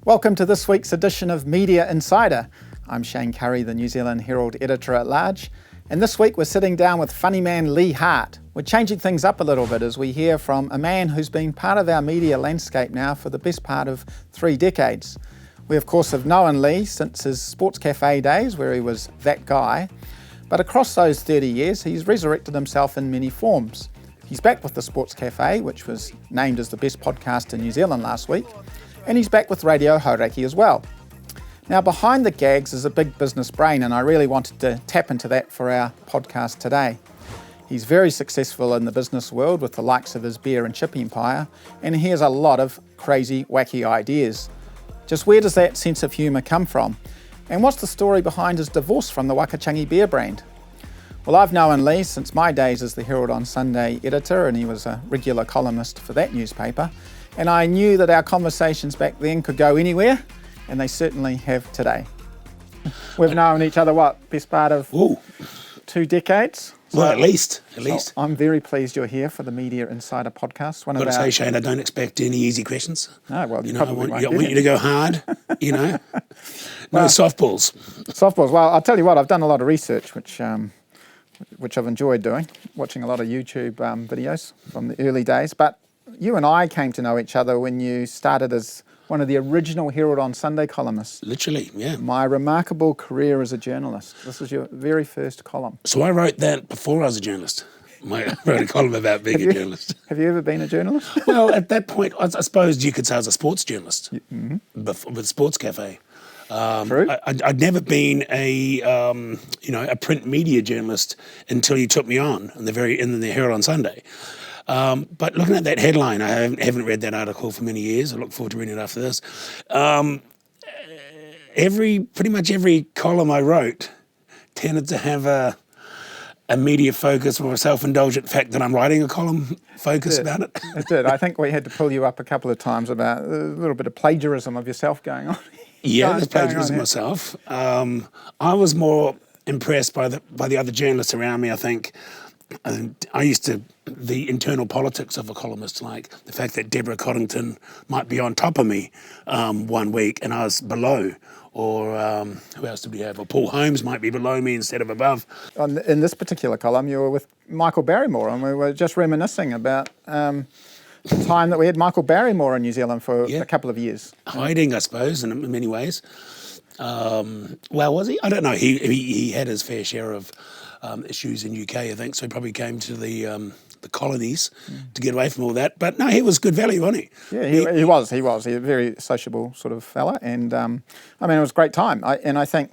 Welcome to this week's edition of Media Insider. I'm Shane Curry, the New Zealand Herald Editor-at-Large, and this week we're sitting down with funny man Leigh Hart. We're changing things up a little bit as we hear from a man who's been part of our media landscape now for the best part of 3 decades. We of course have known Leigh since his Sports Cafe days where he was that guy, but across those 30 years he's resurrected himself in many forms. He's back with the Sports Cafe, which was named as the best podcast in New Zealand last week, and he's back with Radio Hauraki as well. Now, behind the gags is a big business brain, and I really wanted to tap into that for our podcast today. He's very successful in the business world with the likes of his beer and chip empire, and he has a lot of crazy, wacky ideas. Just where does that sense of humour come from? And what's the story behind his divorce from the Wakachangi beer brand? Well, I've known Leigh since my days as the Herald on Sunday editor, and he was a regular columnist for that newspaper. And I knew that our conversations back then could go anywhere, and they certainly have today. We've known each other, best part of 2 decades? Well, at least. I'm very pleased you're here for the Media Insider podcast. I've got to say, Shane, I don't expect any easy questions. No, well, I want you to go hard, No softballs. Softballs. Well, I'll tell you what, I've done a lot of research, which I've enjoyed doing, watching a lot of YouTube videos from the early days. But you and I came to know each other when you started as one of the original Herald on Sunday columnists. Literally, yeah. My remarkable career as a journalist. This was your very first column. So I wrote that before I was a journalist. I wrote a column about being a journalist. Have you ever been a journalist? Well, at that point, I suppose you could say I was a sports journalist with Sports Cafe. True. I'd never been a print media journalist until you took me on in the Herald on Sunday. But looking at that headline, I haven't read that article for many years. I look forward to reading it after this. Pretty much every column I wrote tended to have a media focus or a self-indulgent fact that I'm writing a column focus about it. It did. I think we had to pull you up a couple of times about a little bit of plagiarism of yourself going on. Yeah, there's plagiarism myself. I was more impressed by the other journalists around me, I think. The internal politics of a columnist, like the fact that Deborah Coddington might be on top of me 1 week and I was below, or who else did we have? Or Paul Holmes might be below me instead of above. In this particular column, you were with Michael Barrymore, and we were just reminiscing about the time that we had Michael Barrymore in New Zealand for a couple of years. Hiding, I suppose, in many ways. Well, was he? I don't know. He had his fair share of issues in UK, I think, so he probably came to the colonies to get away from all that. But no, he was good value, wasn't he? Yeah, he was. He was a very sociable sort of fella, and it was a great time. I think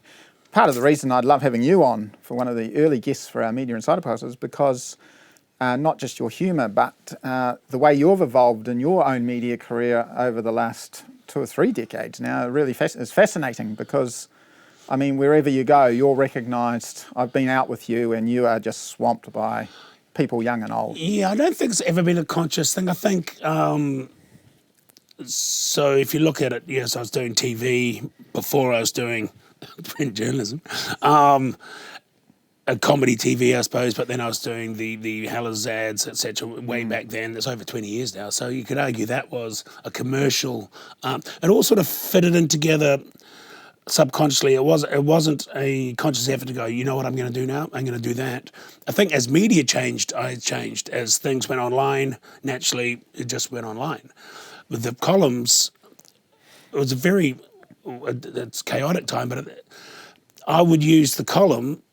part of the reason I'd love having you on for one of the early guests for our Media Insider podcast is because not just your humour, but the way you've evolved in your own media career over the last 2 or 3 decades now really is fascinating because, wherever you go, you're recognised. I've been out with you and you are just swamped by people young and old. Yeah, I don't think it's ever been a conscious thing. I think, so if you look at it, yes, I was doing TV before I was doing print journalism. A comedy TV, I suppose, but then I was doing the Hellers ads, etc. way back then. That's over 20 years now. So you could argue that was a commercial. It all sort of fitted in together subconsciously. It wasn't a conscious effort to go, you know what I'm going to do now? I'm going to do that. I think as media changed, I changed. As things went online, naturally, it just went online. With the columns, it was it's chaotic time, but I would use the column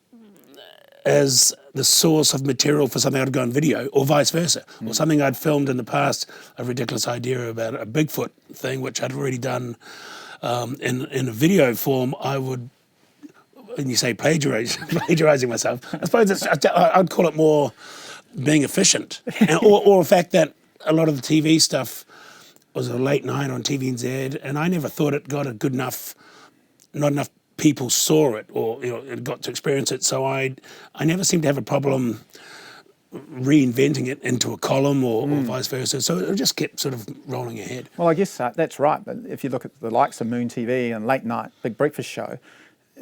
as the source of material for something I'd go on video, or vice versa, or something I'd filmed in the past, a ridiculous idea about a Bigfoot thing, which I'd already done in a video form. I would, when you say plagiarizing myself, I suppose I'd call it more being efficient, or the fact that a lot of the TV stuff was a late night on TVNZ, and I never thought it got not enough people saw it or got to experience it. So I never seemed to have a problem reinventing it into a column or vice versa. So it just kept sort of rolling ahead. Well, I guess that's right. But if you look at the likes of Moon TV and Late Night Big Breakfast Show,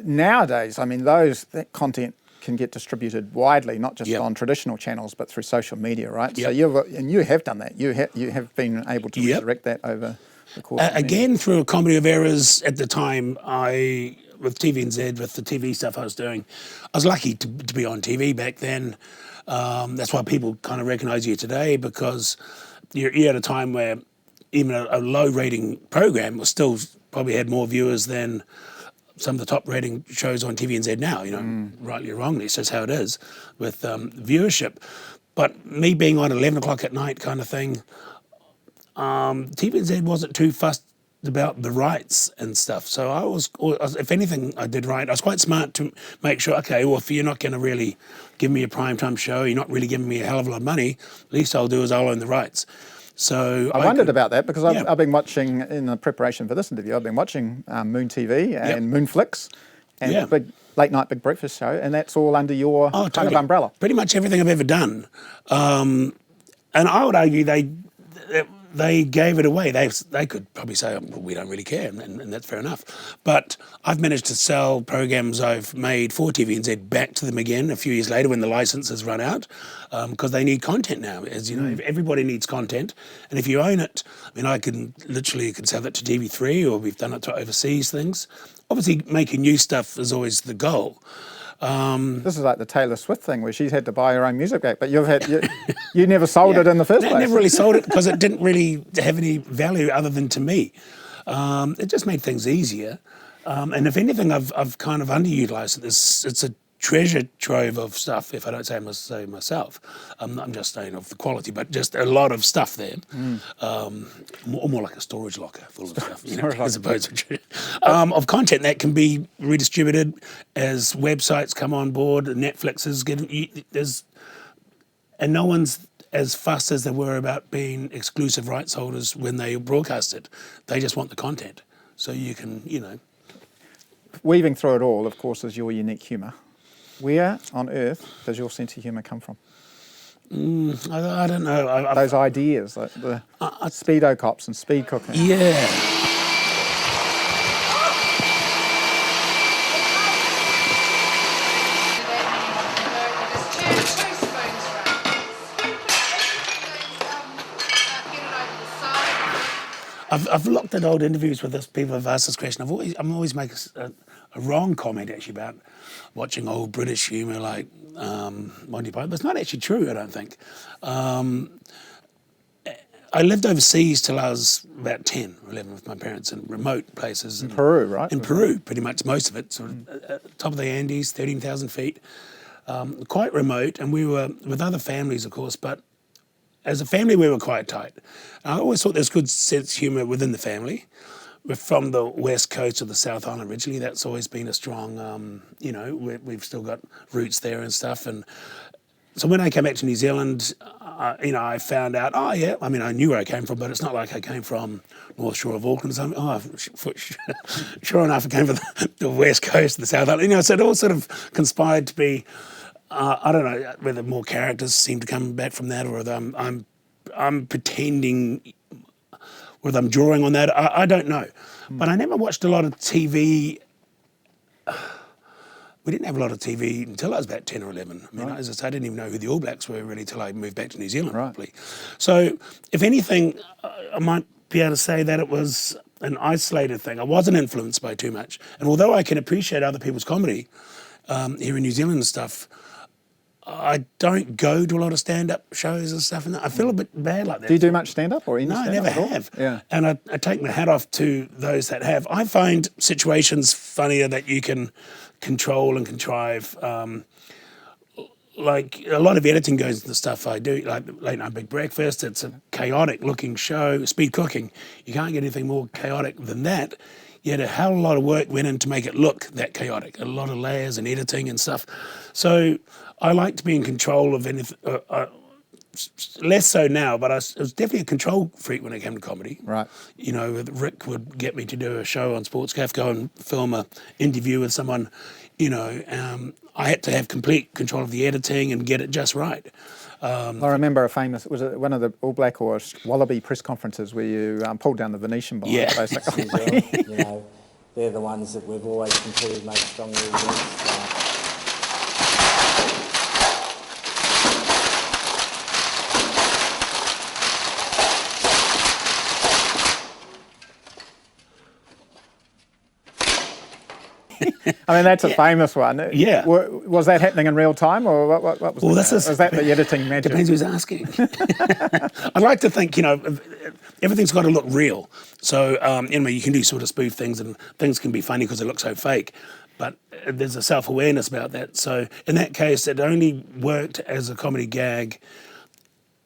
nowadays, that content can get distributed widely, not just on traditional channels, but through social media, right? Yep. So you have done that. You have been able to resurrect that over the course of many. Again, through a comedy of errors at the time, with TVNZ, with the TV stuff I was doing, I was lucky to be on TV back then. That's why people kind of recognise you today, because you're at a time where even a low rating program was still probably had more viewers than some of the top rating shows on TVNZ now, rightly or wrongly. So that's how it is with viewership. But me being on 11 o'clock at night kind of thing, TVNZ wasn't too fussed about the rights and stuff. So I was, if anything, I did right. I was quite smart to make sure, okay, well, if you're not going to really give me a primetime show, you're not really giving me a hell of a lot of money, least I'll do is I'll own the rights. So I wondered about that because I've been watching, in the preparation for this interview, I've been watching Moon TV and Moonflix and big late night Big Breakfast Show, and that's all under your kind of umbrella. Pretty much everything I've ever done. And I would argue they gave it away. They could probably say, well, we don't really care, and that's fair enough. But I've managed to sell programs I've made for TVNZ back to them again a few years later when the licenses run out, because they need content now. As you know, everybody needs content, and if you own it, I mean, I can sell it to TV3, or we've done it to overseas things. Obviously, making new stuff is always the goal. This is like the Taylor Swift thing where she's had to buy her own music back, but you never sold it in the first place. I never really sold it because it didn't really have any value other than to me. It just made things easier. And if anything, I've kind of underutilised it. It's a treasure trove of stuff, if I don't say myself. I'm just saying of the quality, but just a lot of stuff there. More like a storage locker full of stuff, as opposed to of content that can be redistributed as websites come on board. Netflix is getting and no one's as fussed as they were about being exclusive rights holders when they broadcast it. They just want the content, so you can, Weaving through it all, of course, is your unique humour. Where on earth does your sense of humour come from? I don't know. Those ideas, like the speedo cops and speed cooking. Yeah. I've looked at old interviews with this. People have asked this question. I'm always making a wrong comment actually about watching old British humour like Monty Python. But it's not actually true, I don't think. I lived overseas till I was about 10 or 11 with my parents in remote places. In Peru, right? In Peru, pretty much most of it. Sort of top of the Andes, 13,000 feet. Quite remote, and we were with other families, of course, but as a family, we were quite tight. I always thought there was good sense of humour within the family. We're from the west coast of the South Island originally. That's always been a strong, we've still got roots there and stuff. And so when I came back to New Zealand, I found out, I knew where I came from, but it's not like I came from North Shore of Auckland or something. Sure enough, I came from the west coast of the South Island. So it all sort of conspired to be, I don't know whether more characters seem to come back from that, or whether I'm pretending, whether I'm drawing on that. I don't know. But I never watched a lot of TV. We didn't have a lot of TV until I was about 10 or 11. I mean, as I say, I didn't even know who the All Blacks were really till I moved back to New Zealand properly. So if anything, I might be able to say that it was an isolated thing. I wasn't influenced by too much. And although I can appreciate other people's comedy here in New Zealand and stuff, I don't go to a lot of stand-up shows and stuff, and I feel a bit bad like that. Do you do much stand-up or any No, I stand-up never at all? have. Yeah. And I take my hat off to those that have. I find situations funnier that you can control and contrive. Like a lot of editing goes into the stuff I do, like Late Night Big Breakfast. It's a chaotic-looking show. Speed cooking. You can't get anything more chaotic than that. Yet a hell of a lot of work went in to make it look that chaotic. A lot of layers and editing and stuff. So I like to be in control of anything. Less so now, but I was definitely a control freak when it came to comedy. Right. Rick would get me to do a show on Sportscaf, go and film an interview with someone. I had to have complete control of the editing and get it just right. I remember was it one of the All Black or Wallaby press conferences where you pulled down the Venetian bar, basically. They're the ones that we've always competed most strongly against. I mean, that's a famous one. Yeah. Was that happening in real time, or what was Well, that? Was that the editing magic? Depends who's asking. I like to think, everything's got to look real. So, you can do sort of spoof things, and things can be funny because they look so fake. But there's a self-awareness about that. So in that case, it only worked as a comedy gag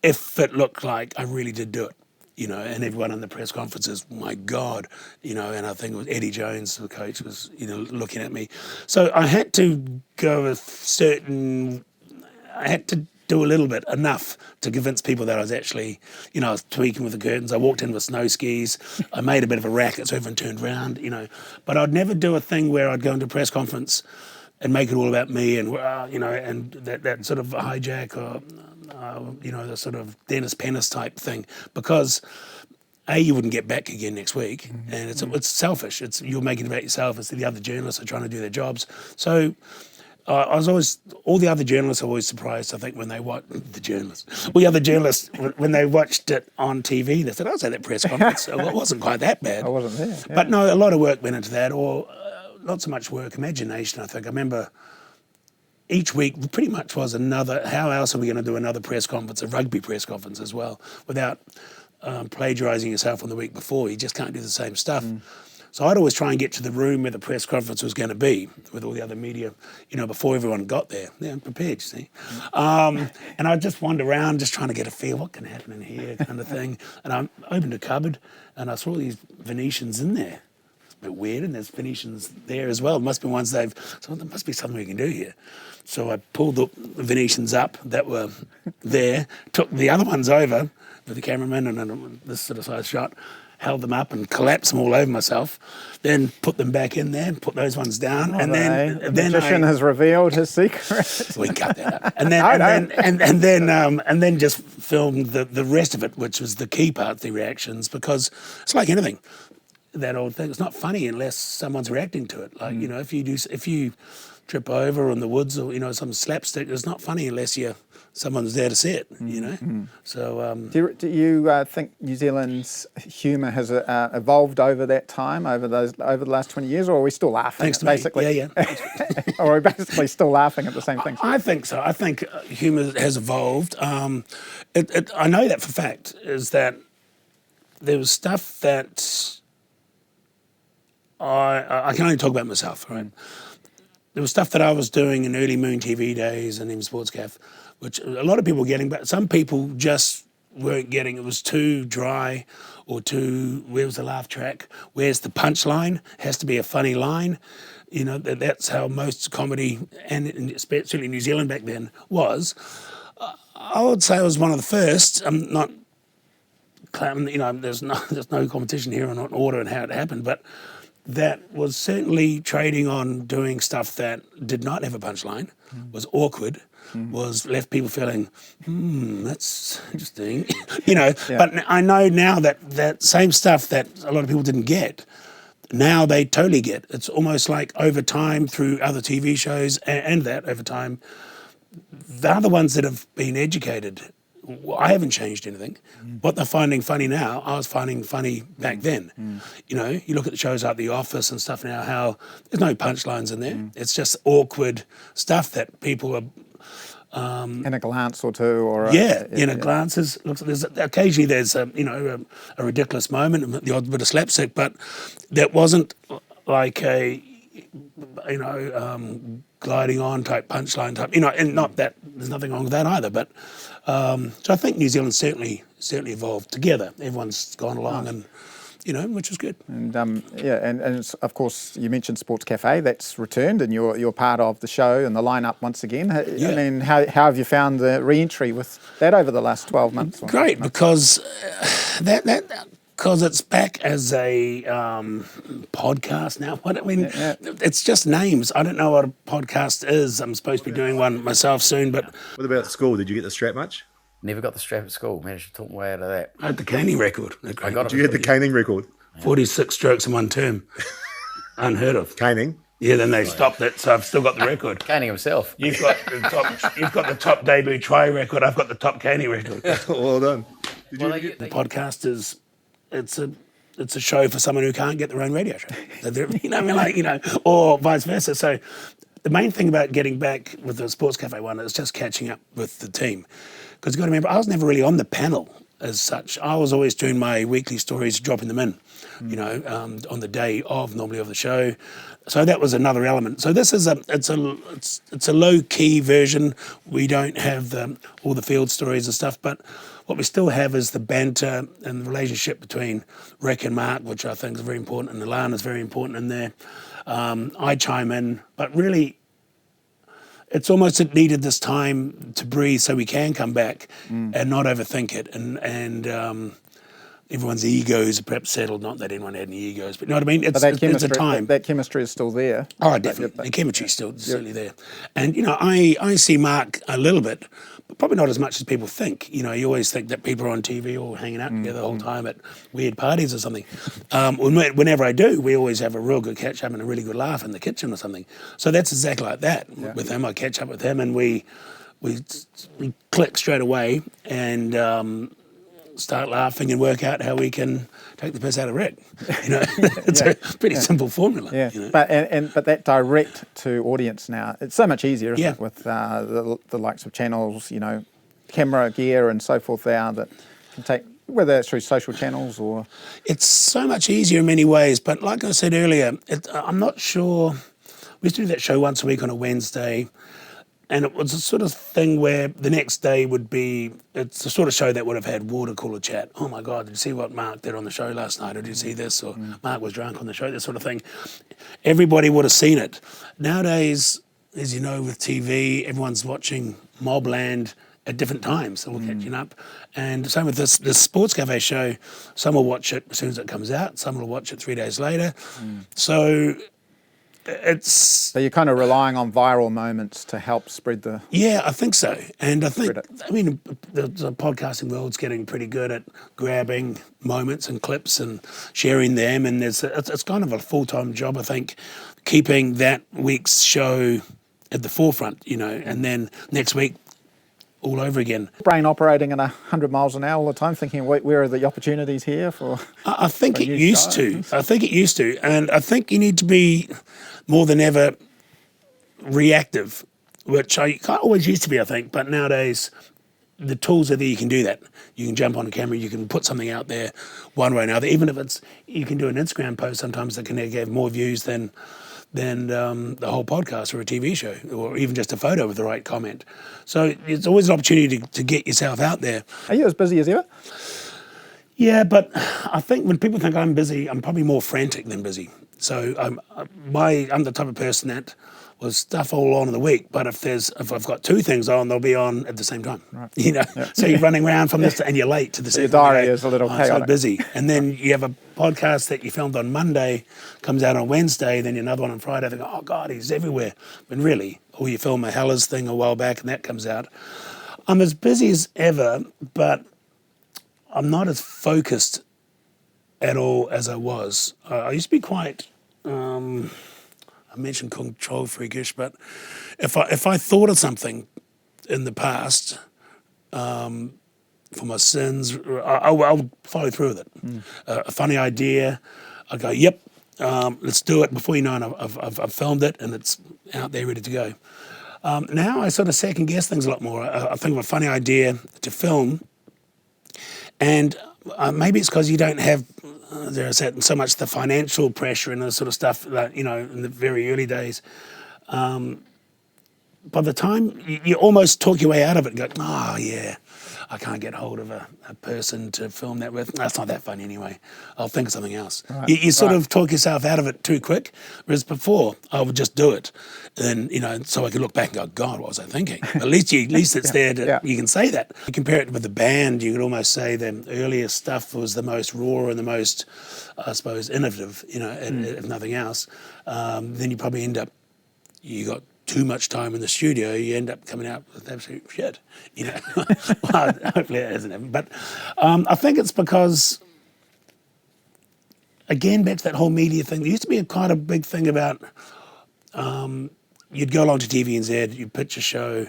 if it looked like I really did do it. And everyone in the press conferences, my God, and I think it was Eddie Jones, the coach, was, looking at me. So I had to go with I had to do a little bit, enough to convince people that I was actually, I was tweaking with the curtains. I walked in with snow skis. I made a bit of a racket so everyone turned around, But I'd never do a thing where I'd go into a press conference and make it all about me and, and that sort of hijack or, the sort of Dennis Pennis type thing. Because, A, you wouldn't get back again next week. And it's selfish. You're making it about yourself. It's the other journalists are trying to do their jobs. So all the other journalists are always surprised, I think, when they watch when they watched it on TV, they said, I was at that press conference. Well, it wasn't quite that bad. I wasn't there. Yeah. But no, a lot of work went into that, or not so much work, imagination, I think. I remember each week pretty much was how else are we going to do another press conference, a rugby press conference as well, without plagiarising yourself on the week before. You just can't do the same stuff. So I'd always try and get to the room where the press conference was going to be with all the other media, before everyone got there. Yeah, I'm prepared, you see. And I'd just wander around just trying to get a feel, what can happen in here kind of thing. And I opened a cupboard and I saw all these Venetians in there. It's a bit weird, and there's Venetians there as well. It must be ones so there must be something we can do here. So I pulled the Venetians up that were there, took the other ones over with the cameraman and this sort of size shot, held them up and collapsed them all over myself, then put them back in there, put those ones down, and then the magician has revealed his secret. We cut that up, and then just filmed the rest of it, which was the key part, the reactions, because it's like anything, that old thing. It's not funny unless someone's reacting to it. Like if you trip over in the woods or some slapstick, it's not funny unless someone's there to see it, So, do you think New Zealand's humour has evolved over that time, over the last 20 years, or are we still laughing? Thanks to basically, me. Yeah. Or are we basically still laughing at the same things? I think so. I think humour has evolved. I know that for fact, is that there was stuff that I can only talk about myself, right? There was stuff that I was doing in early Moon TV days and even Sports Caf, which a lot of people were getting, but some people just weren't getting. It was too dry or where was the laugh track? Where's the punchline? Has to be a funny line. That's how most comedy, and especially New Zealand back then, was. I would say I was one of the first. I'm not claiming, there's no competition here on order and how it happened, but that was certainly trading on doing stuff that did not have a punchline, was awkward, was left people feeling, that's interesting, Yeah. But I know now that same stuff that a lot of people didn't get, now they totally get. It's almost like over time through other TV shows and that over time, the other ones that have been educated, I haven't changed anything. What they're finding funny now, I was finding funny back then. You look at the shows like The Office and stuff now, how there's no punchlines in there. It's just awkward stuff that people are... in a glance or two, or glances. Occasionally there's a ridiculous moment, the odd bit of slapstick, but that wasn't like a gliding on type punchline type. And not that there's nothing wrong with that either. But so I think New Zealand certainly evolved together. Everyone's gone along and. Which is good. And and it's, of course, you mentioned Sports Cafe. That's returned, and you're part of the show and the lineup once again. Yeah. I mean, how have you found the re-entry with that over the last 12 months? Great, because because it's back as a podcast now. It's just names. I don't know what a podcast is. I'm supposed to be doing one myself soon, but... What about school? Did you get the strap much? Never got the strap at school. Managed to talk my way out of that. I had the caning record. I got it. You had the caning record? 46 strokes in one term. Unheard of. Caning? Yeah, then they stopped it, so I've still got the record. Caning himself. You've got the top debut try record. I've got the top caning record. Well done. The podcast is... It's it's a show for someone who can't get their own radio show. You know, what I mean, like, or vice versa. So the main thing about getting back with the Sports Cafe one is just catching up with the team. Because you've got to remember, I was never really on the panel as such. I was always doing my weekly stories, dropping them in, you know, on the day normally of the show. So that was another element. So this is it's a low key version. We don't have all the field stories and stuff, but what we still have is the banter and the relationship between Rick and Mark, which I think is very important, and Alana's very important in there. I chime in, but really, it's almost it needed this time to breathe so we can come back and not overthink it. And everyone's egos are perhaps settled. Not that anyone had any egos, but you know what I mean? It's a time. That chemistry is still there. Oh, definitely. The chemistry is still certainly there. And, you know, I see Mark a little bit, but probably not as much as people think. You know, you always think that people are on TV all hanging out together the whole time at weird parties or something. Whenever I do, we always have a real good catch-up and a really good laugh in the kitchen or something. So that's exactly like that with him. I catch up with him and we click straight away and start laughing and work out how we can take the piss out of Rick. You know, it's a pretty simple formula. Yeah, you know? but that direct to audience now, it's so much easier isn't it, with the likes of channels, you know, camera gear and so forth there that can take, whether it's through social channels or... It's so much easier in many ways, but like I said earlier, I'm not sure... We used to do that show once a week on a Wednesday, and it was a sort of thing where the next day would be, it's the sort of show that would have had water cooler chat. Oh my God, did you see what Mark did on the show last night? Or did you see this? Or Mark was drunk on the show, that sort of thing. Everybody would have seen it. Nowadays, as you know, with TV, everyone's watching Mobland at different times, so we're catching up. And same with this Sports Cafe show, some will watch it as soon as it comes out, some will watch it 3 days later. So So you're kind of relying on viral moments to help spread the... Yeah, I think so. And I think, I mean, the podcasting world's getting pretty good at grabbing moments and clips and sharing them. And it's kind of a full-time job, I think, keeping that week's show at the forefront, you know, and then next week, all over again. Brain operating at 100 miles an hour all the time, thinking, where are the opportunities here for... I think it used to. I think it used to. And I think you need to be more than ever reactive, which I always used to be, I think, but nowadays the tools are there, you can do that. You can jump on a camera, you can put something out there one way or another, even if it's, you can do an Instagram post sometimes that can have more views than the whole podcast or a TV show, or even just a photo with the right comment. So it's always an opportunity to get yourself out there. Are you as busy as ever? Yeah, but I think when people think I'm busy, I'm probably more frantic than busy. So I'm the type of person that will stuff all on in the week, but if I've got two things on, they'll be on at the same time. Right. You know, so you're running around from this and you're late to the second. Your diary is a little chaotic. So busy, and then you have a podcast that you filmed on Monday, comes out on Wednesday, then another one on Friday. They go, oh God, he's everywhere. When really, or you film a Hellas thing a while back and that comes out. I'm as busy as ever, but I'm not as focused at all as I was. I used to be quite, I mentioned control freakish, but if I thought of something in the past for my sins, I'll follow through with it. A funny idea, I go, yep, let's do it. Before you know it, I've filmed it and it's out there ready to go. Now I sort of second guess things a lot more. I think of a funny idea to film, and maybe it's because you don't have so much the financial pressure and the sort of stuff that, you know, in the very early days. By the time you almost talk your way out of it and go, oh yeah, I can't get hold of a person to film that with. That's not that funny anyway. I'll think of something else. Right. You sort of talk yourself out of it too quick, whereas before I would just do it, and you know, so I could look back and go, God, what was I thinking? At least it's there to, you can say that. You compare it with the band, you could almost say the earlier stuff was the most raw and the most, I suppose, innovative. You know, if nothing else. Then you probably end up, you got too much time in the studio, you end up coming out with absolute shit, you know. Well, hopefully it hasn't happened. But I think it's because, again, back to that whole media thing, there used to be quite a big thing about, you'd go along to TVNZ, you'd pitch a show,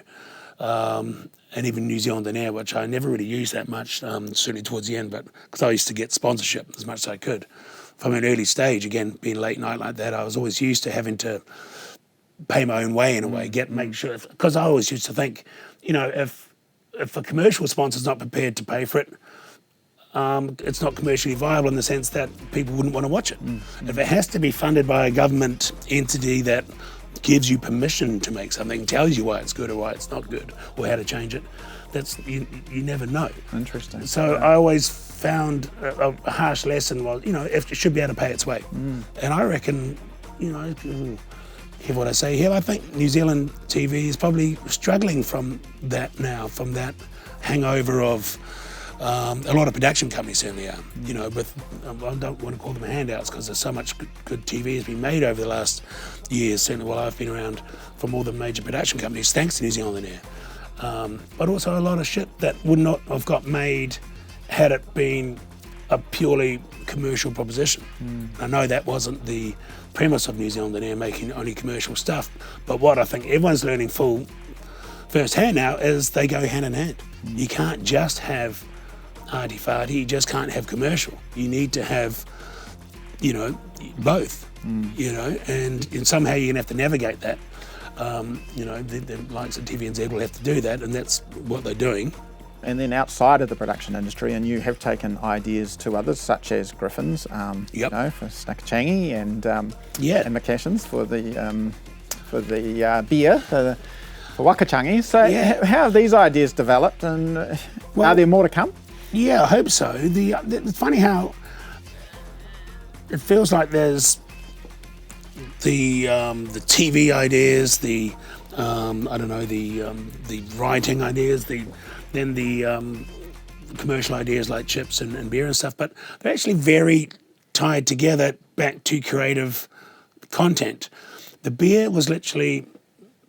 and even New Zealand On Air, which I never really used that much, certainly towards the end, but because I used to get sponsorship as much as I could. From an early stage, again, being late night like that, I was always used to having to pay my own way in a way, make sure, because I always used to think, if a commercial sponsor's not prepared to pay for it, it's not commercially viable in the sense that people wouldn't want to watch it. If it has to be funded by a government entity that gives you permission to make something, tells you why it's good or why it's not good, or how to change it, that's you never know. Interesting. So I always found a harsh lesson was, it should be able to pay its way. And I reckon, hear what I say here, I think New Zealand TV is probably struggling from that now, from that hangover of a lot of production companies certainly are, with, I don't want to call them handouts because there's so much good TV has been made over the last years, certainly while I've been around, from all the major production companies, thanks to New Zealand On Air. But also a lot of shit that would not have got made had it been a purely commercial proposition. I know that wasn't the premise of New Zealand On Air, making only commercial stuff, but what I think everyone's learning firsthand now is they go hand in hand. You can't just have arty-farty, you just can't have commercial. You need to have, both, and somehow you're gonna have to navigate that. The likes of TVNZ will have to do that, and that's what they're doing. And then outside of the production industry, and you have taken ideas to others, such as Griffin's, for Snackachangi, and McCashin's for the beer, for Wakachangi. So how have these ideas developed, and are there more to come? Yeah, I hope so. It's funny how it feels like there's the TV ideas, the writing ideas, then the commercial ideas like chips and beer and stuff, but they're actually very tied together back to creative content. The beer was literally,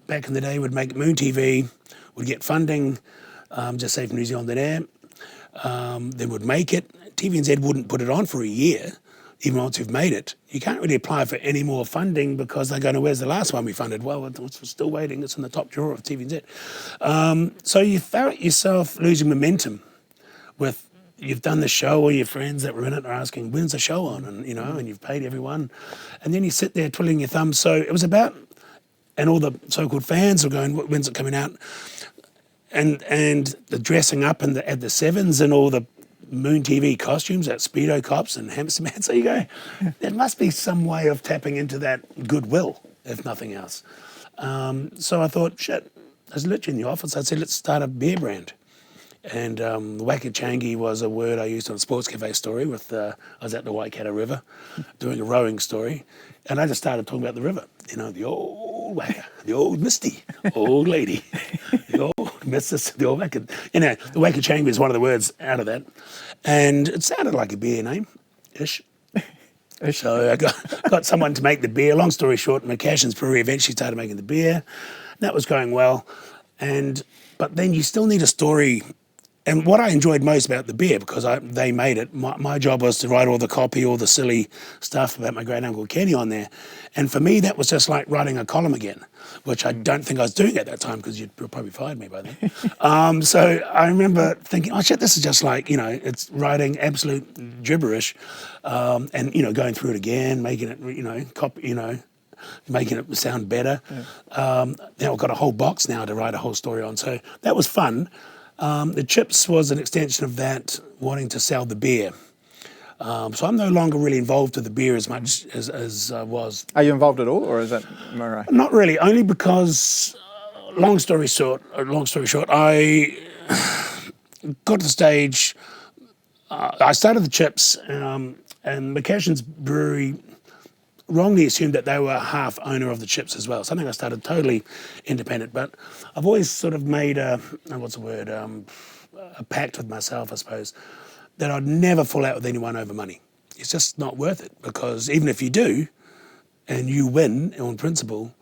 back in the day, would make Moon TV, would get funding, just say from New Zealand On Air, then would make it. TVNZ wouldn't put it on for a year, even once we've made it. You can't really apply for any more funding because they're going, where's the last one we funded? Well, it's still waiting. It's in the top drawer of TVNZ. So you found yourself losing momentum with, you've done the show, all your friends that were in it are asking, when's the show on? And, and you've paid everyone. And then you sit there twiddling your thumbs. So it was about, and all the so-called fans were going, when's it coming out? And the dressing up at the Sevens and all the Moon TV costumes, at Speedo Cops and Hamster Man. So you go, there must be some way of tapping into that goodwill, if nothing else. So I thought, shit, I was literally in the office. I said, let's start a beer brand. And Wakachangi was a word I used on a Sports Cafe story with, I was at the Waikato River doing a rowing story. And I just started talking about the river, the old Waka, the old Misty, old lady, the old Missus, the old Waka. The Wakachangi is one of the words out of that. And it sounded like a beer name-ish. So I got someone to make the beer. Long story short, McCashin's Brewery eventually started making the beer. That was going well. But then you still need a story. And what I enjoyed most about the beer, because they made it, my job was to write all the copy, all the silly stuff about my great-uncle Kenny on there. And for me, that was just like writing a column again, which I don't think I was doing at that time because you'd probably fired me by then. So I remember thinking, oh, shit, this is just like, it's writing absolute gibberish and, going through it again, making it, copy, making it sound better. Yeah. Now I've got a whole box now to write a whole story on. So that was fun. The chips was an extension of that, wanting to sell the beer. So I'm no longer really involved with the beer as much as I was. Are you involved at all, or is that Murray? Not really, only because, long story short, I got to the stage, I started the chips, and McCashin's Brewery wrongly assumed that they were half owner of the chips as well. Something I started totally independent, but I've always sort of made a pact with myself, I suppose, that I'd never fall out with anyone over money. It's just not worth it, because even if you do and you win on principle,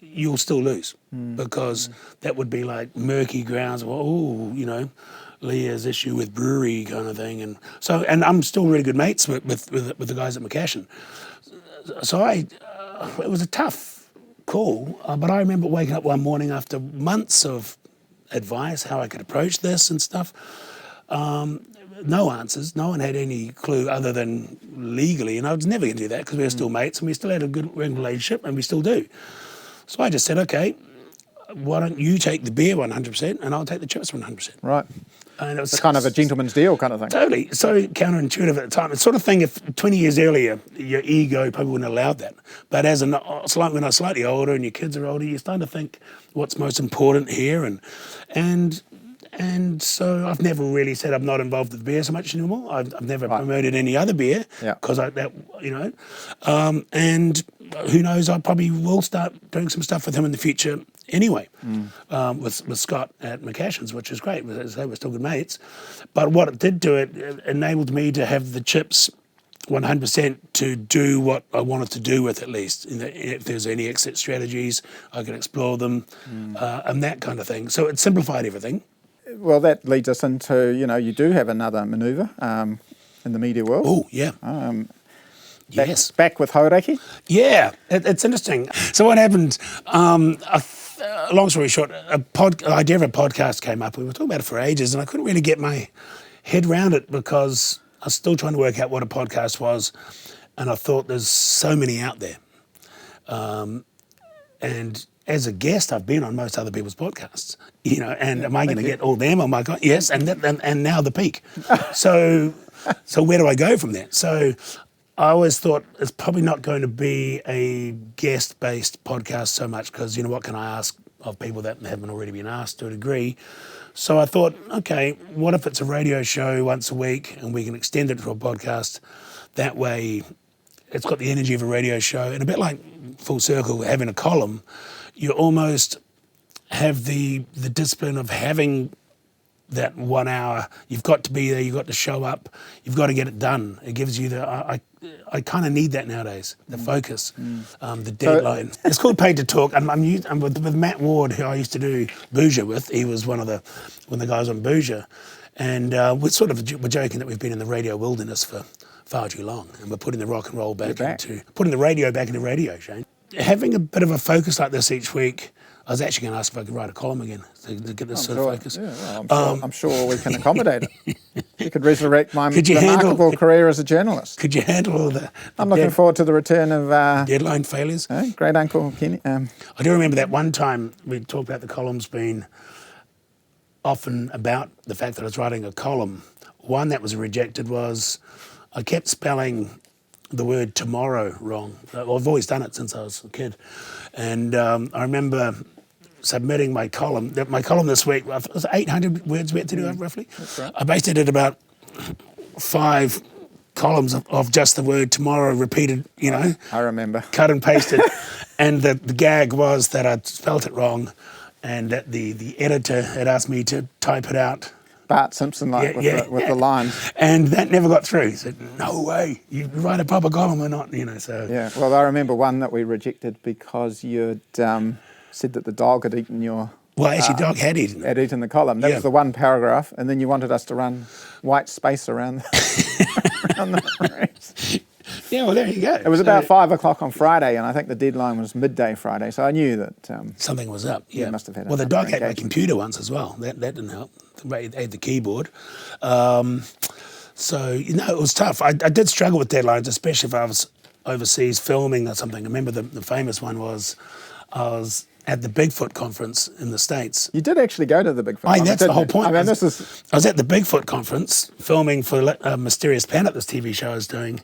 you'll still lose, because that would be like murky grounds. Well, Leah's issue with brewery kind of thing, and I'm still really good mates with the guys at McCashin. So it was a tough call, but I remember waking up one morning after months of advice, how I could approach this and stuff. No answers. No one had any clue other than legally, and I was never going to do that because we were still mates and we still had a good working relationship, and we still do. So I just said, okay, why don't you take the beer 100% and I'll take the chips 100%. Right. And it was It's kind of a gentleman's deal kind of thing. Totally. So counterintuitive at the time. It's sort of thing if 20 years earlier, your ego probably wouldn't have allowed that. But when I'm slightly older and your kids are older, you're starting to think what's most important here. And so I've never really said I'm not involved with beer so much anymore. I've never promoted any other beer because and who knows, I probably will start doing some stuff with him in the future anyway, with Scott at McCashin's, which is great. As I say, we're still good mates. But what it did do, it enabled me to have the chips 100% to do what I wanted to do with, at least. If there's any exit strategies, I could explore them and that kind of thing. So it simplified everything. Well, that leads us into, you do have another manoeuvre in the media world. Oh, yeah. Yes. Back with Hauraki? Yeah, it's interesting. So what happened, long story short, the idea of a podcast came up. We were talking about it for ages and I couldn't really get my head around it because I was still trying to work out what a podcast was, and I thought there's so many out there. And as a guest, I've been on most other people's podcasts, and am I going to get all them? Oh my God, yes, and now the peak. So where do I go from there? So I always thought it's probably not going to be a guest-based podcast so much because, what can I ask of people that haven't already been asked to a degree? So I thought, okay, what if it's a radio show once a week and we can extend it to a podcast? That way it's got the energy of a radio show, and a bit like Full Circle, having a column, you almost have the discipline of having that 1 hour. You've got to be there, you've got to show up, you've got to get it done. It gives you I kind of need that nowadays, the focus, the deadline. It's called Paid to Talk. I'm with Matt Ward, who I used to do Bouger with. He was one of the guys on Bouger. And we're joking that we've been in the radio wilderness for far too long, and we're putting the rock and roll putting the radio back into radio, Shane. Having a bit of a focus like this each week, I was actually going to ask if I could write a column again to get this sort of focus. Yeah, well, I'm sure we can accommodate it. You could resurrect my remarkable career as a journalist. Could you handle the I'm looking forward to the return of deadline failures. Great Uncle Kenny. I do remember that one time we talked about the columns being often about the fact that I was writing a column. One that was rejected was I kept spelling the word tomorrow wrong. Well, I've always done it since I was a kid. And I remember submitting my column. My column this week, it was 800 words we had to do, roughly. That's right. I based it at about 5 columns of just the word tomorrow repeated, I remember. Cut and pasted. And the gag was that I'd spelt it wrong and that the editor had asked me to type it out. Bart Simpson with the lines. And that never got through. He said, no way, you write a proper column or not, so. Yeah, well, I remember one that we rejected because you'd said that the dog had eaten your... Well, actually, dog had eaten. Had eaten the column. That was the one paragraph, and then you wanted us to run white space around the rest. Yeah, well, there you go. It was about 5 o'clock on Friday, and I think the deadline was midday Friday, so I knew that... something was up, yeah. Must have had the dog had my computer once as well. That didn't help. They had the keyboard. So, it was tough. I did struggle with deadlines, especially if I was overseas filming or something. I remember the famous one was I was at the Bigfoot conference in the States. You did actually go to the Bigfoot conference. That's the whole point. I mean, I was at the Bigfoot conference filming for Mysterious Planet, this TV show I was doing.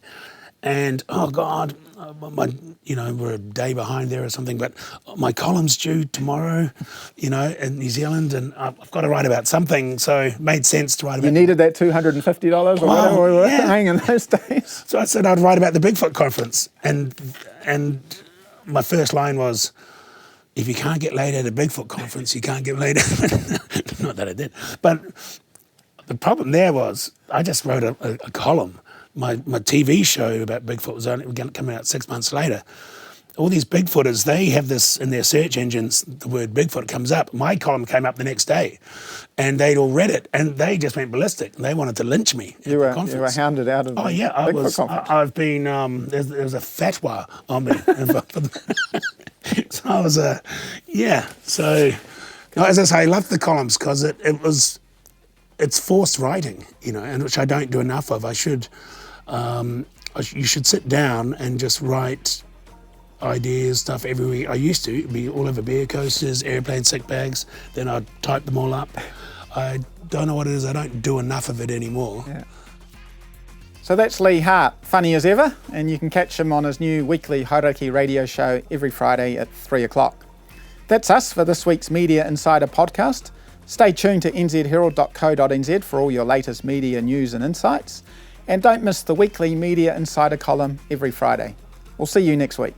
And, oh, God, we're a day behind there or something, but my column's due tomorrow, in New Zealand, and I've got to write about something, so it made sense to write about... You needed that $250 or whatever we were paying in those days. So I said I'd write about the Bigfoot conference, and my first line was, if you can't get laid at a Bigfoot conference, you can't get laid at... Not that I did. But the problem there was I just wrote a column. My TV show about Bigfoot was only coming out 6 months later. All these Bigfooters, they have this in their search engines, the word Bigfoot comes up. My column came up the next day, and they'd all read it, and they just went ballistic. They wanted to lynch me at the conference. You were hounded out of the Bigfoot conference. I've been, there was a fatwa on me. So I was, so... No, as I say, I love the columns because it's forced writing, and which I don't do enough of. You should sit down and just write ideas, stuff every week. I used to. It'd be all over beer coasters, airplane sick bags. Then I'd type them all up. I don't know what it is. I don't do enough of it anymore. Yeah. So that's Leigh Hart, funny as ever, and you can catch him on his new weekly Hauraki radio show every Friday at 3 o'clock. That's us for this week's Media Insider podcast. Stay tuned to nzherald.co.nz for all your latest media news and insights. And don't miss the weekly Media Insider column every Friday. We'll see you next week.